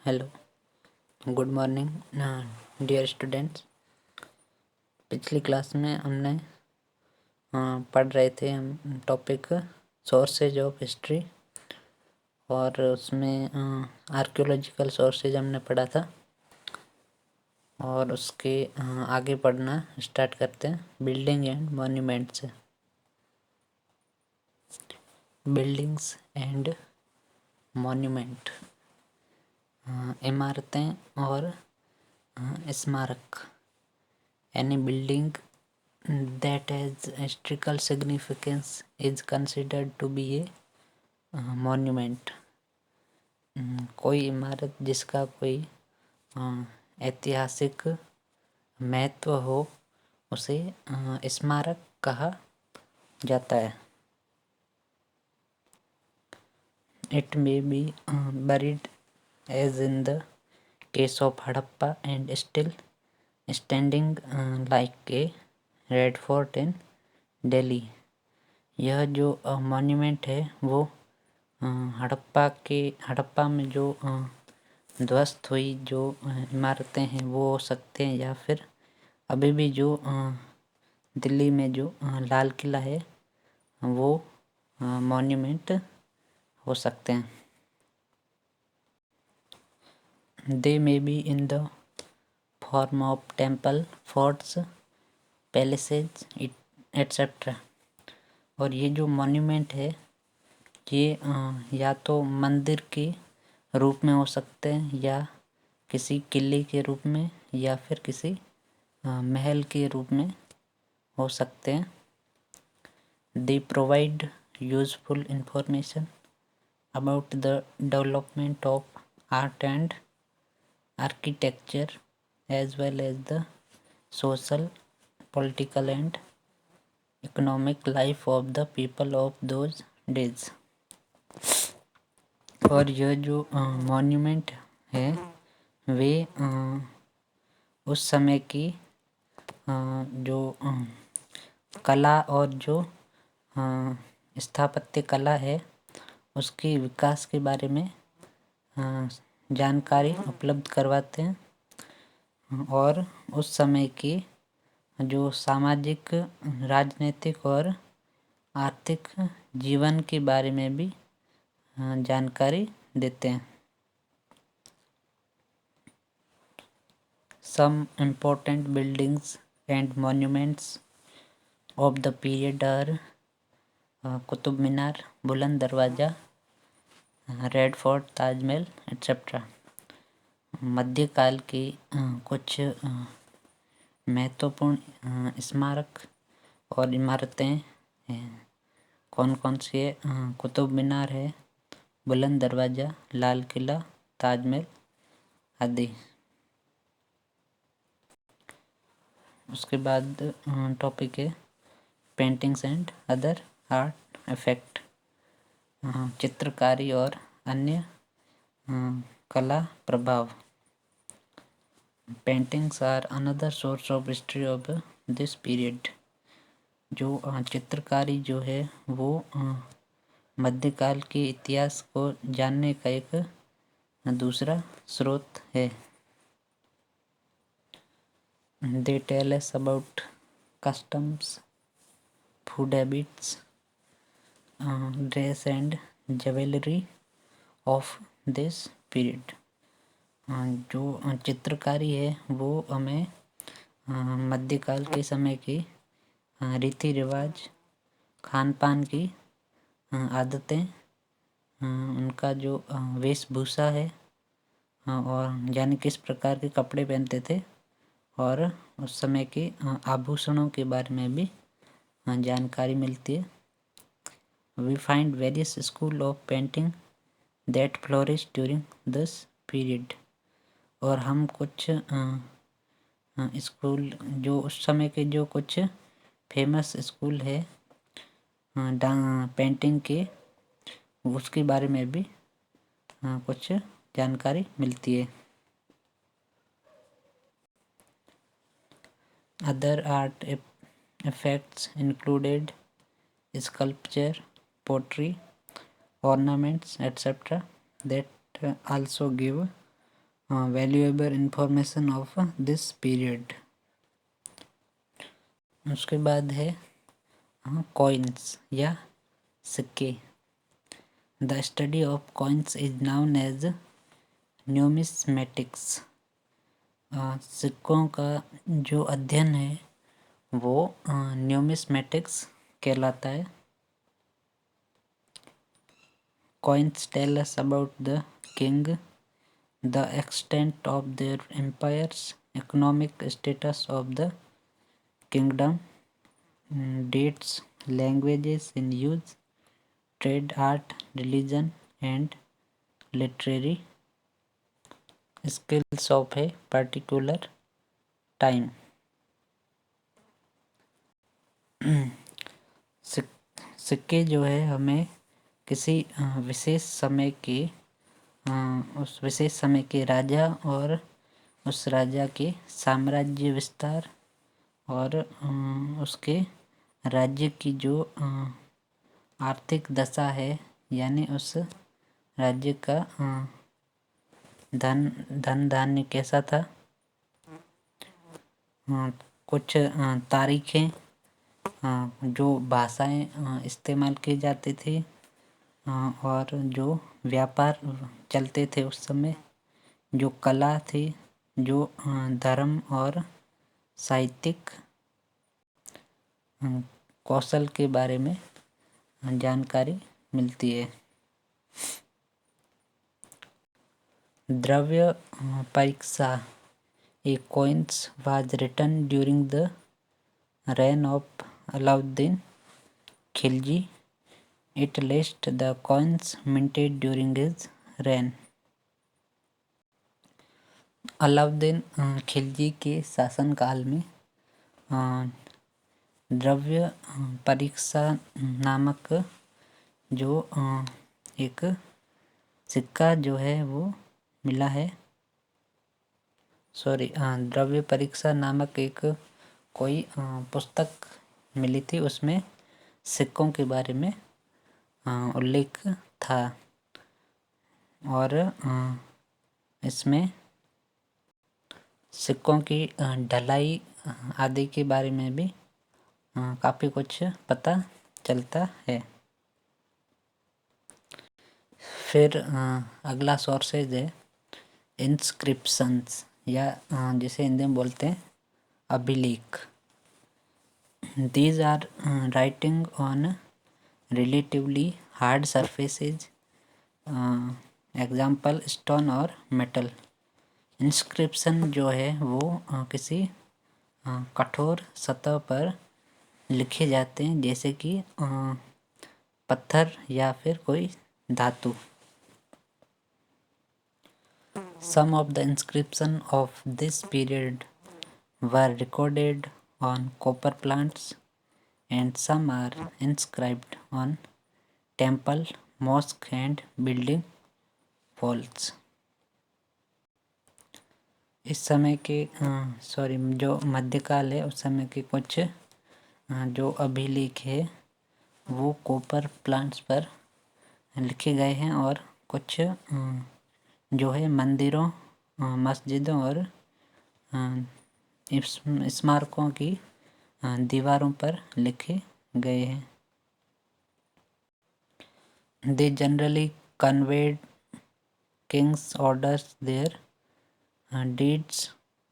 Hello, good morning dear students. पिछली class में हमने पढ़ रहे थे हम टॉपिक सोर्सेज ऑफ हिस्ट्री, और उसमें आर्कियोलॉजिकल सोर्सेज हमने पढ़ा था। और उसके आगे पढ़ना स्टार्ट करते हैं बिल्डिंग एंड मॉन्यूमेंट से। बिल्डिंग्स एंड मॉन्यूमेंट, इमारतें और स्मारक। Any building that has historical significance is considered to be a monument. कोई इमारत जिसका कोई ऐतिहासिक महत्व हो उसे स्मारक कहा जाता है। It may be buried as in the case of Harappa and still standing like a Red Fort in Delhi. यह जो मॉन्यूमेंट है वो हड़प्पा में जो ध्वस्त हुई जो इमारतें हैं वो हो सकते हैं, या फिर अभी भी जो दिल्ली में जो लाल किला है वो मॉन्यूमेंट हो सकते हैं। They may be in the form of temple, forts, palaces etcetera. और ये जो मॉन्यूमेंट है ये या तो मंदिर के रूप में हो सकते हैं, या किसी किले के रूप में, या फिर किसी महल के रूप में हो सकते हैं। They provide useful information about the development of art and architecture as well as the social, political and economic life of the people of those days. और यह जो मॉन्यूमेंट है वे उस समय की जो कला और जो स्थापत्य कला है उसके विकास के बारे में जानकारी उपलब्ध करवाते हैं, और उस समय की जो सामाजिक, राजनीतिक और आर्थिक जीवन के बारे में भी जानकारी देते हैं। Some important buildings and monuments of the period are Qutub Minar, बुलंद दरवाज़ा, रेड फोर्ट, ताजमहल एट्सेट्रा। मध्यकाल की कुछ महत्वपूर्ण स्मारक और इमारतें कौन कौन सी है? कुतुब मीनार है, बुलंद दरवाज़ा, लाल किला, ताजमहल आदि। उसके बाद टॉपिक है paintings and other art effect, चित्रकारी और अन्य कला प्रभाव। Paintings are another source of history of this period. जो चित्रकारी जो है वो मध्यकाल के इतिहास को जानने का एक दूसरा स्रोत है। They tell us about customs, food habits, dress and jewelry of this period. जो चित्रकारी है वो हमें मध्यकाल के समय की रीति रिवाज, खान पान की आदतें, उनका जो वेशभूषा है और यानी किस प्रकार के कपड़े पहनते थे, और उस समय के आभूषणों के बारे में भी जानकारी मिलती है। We find various school of painting that flourish during this period. और हम कुछ स्कूल जो उस समय के जो कुछ फेमस स्कूल है पेंटिंग के, उसके बारे में भी कुछ जानकारी मिलती है। Other art effects included sculpture, pottery, ornaments, etc. that also give valuable information of this period. उसके बाद है कॉइन्स या सिक्के। The study of coins is known as numismatics. सिक्कों का जो अध्ययन है वो न्यूमिस्मेटिक्स कहलाता है। Coins tell us about the king, the extent of their empires, economic status of the kingdom, dates, languages in use, trade, art, religion, and literary skills of a particular time. सिक्के जो है हमें किसी विशेष समय के उस विशेष समय के राजा और उस राजा के साम्राज्य विस्तार और उसके राज्य की जो आर्थिक दशा है, यानी उस राज्य का धन धान्य कैसा था, कुछ तारीखें, जो भाषाएं इस्तेमाल की जाती थी और जो व्यापार चलते थे उस समय, जो कला थी, जो धर्म और साहित्यिक कौशल के बारे में जानकारी मिलती है। Dravya Pariksha a coins was written during the reign of Alauddin Khilji. It lists the coins minted during his reign. Alauddin Khilji के शासनकाल में द्रव्य परीक्षा नामक जो एक सिक्का जो है वो मिला है। द्रव्य परीक्षा नामक एक कोई पुस्तक मिली थी, उसमें सिक्कों के बारे में उल्लेख था और इसमें सिक्कों की ढलाई आदि के बारे में भी काफ़ी कुछ पता चलता है। फिर अगला सोर्सेज है इंस्क्रिप्शंस या जिसे हिंदी में बोलते हैं अभिलेख। These are writing on relatively hard surfaces, example stone और मेटल। इंस्क्रिप्शन जो है वो किसी कठोर सतह पर लिखे जाते हैं, जैसे कि पत्थर या फिर कोई धातु। Some of the inscription of this period were recorded on copper plants and some are inscribed on temple, mosque and building walls. इस समय के जो मध्यकाल है उस समय के कुछ जो अभिलेख है वो कॉपर प्लांट्स पर लिखे गए हैं और कुछ जो है मंदिरों, मस्जिदों और स्मारकों की दीवारों पर लिखे गए हैं। They generally conveyed king's orders, their deeds,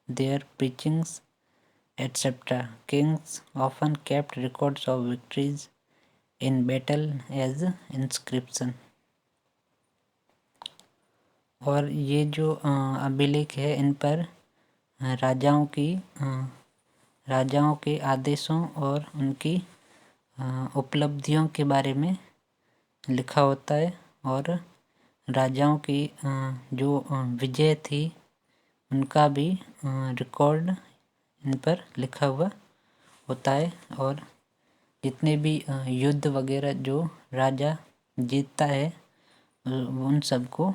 their preachings, etc. Kings often kept records of victories in battle as inscription. और ये जो अभिलेख है इन पर राजाओं के आदेशों और उनकी उपलब्धियों के बारे में लिखा होता है और राजाओं की जो विजय थी उनका भी रिकॉर्ड इन पर लिखा हुआ होता है और जितने भी युद्ध वगैरह जो राजा जीतता है उन सबको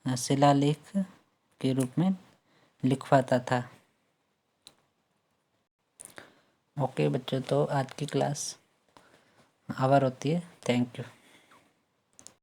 शिलालेख के रूप में लिखवाता था। ओके बच्चों, तो आज की क्लास आवर होती है। Thank you.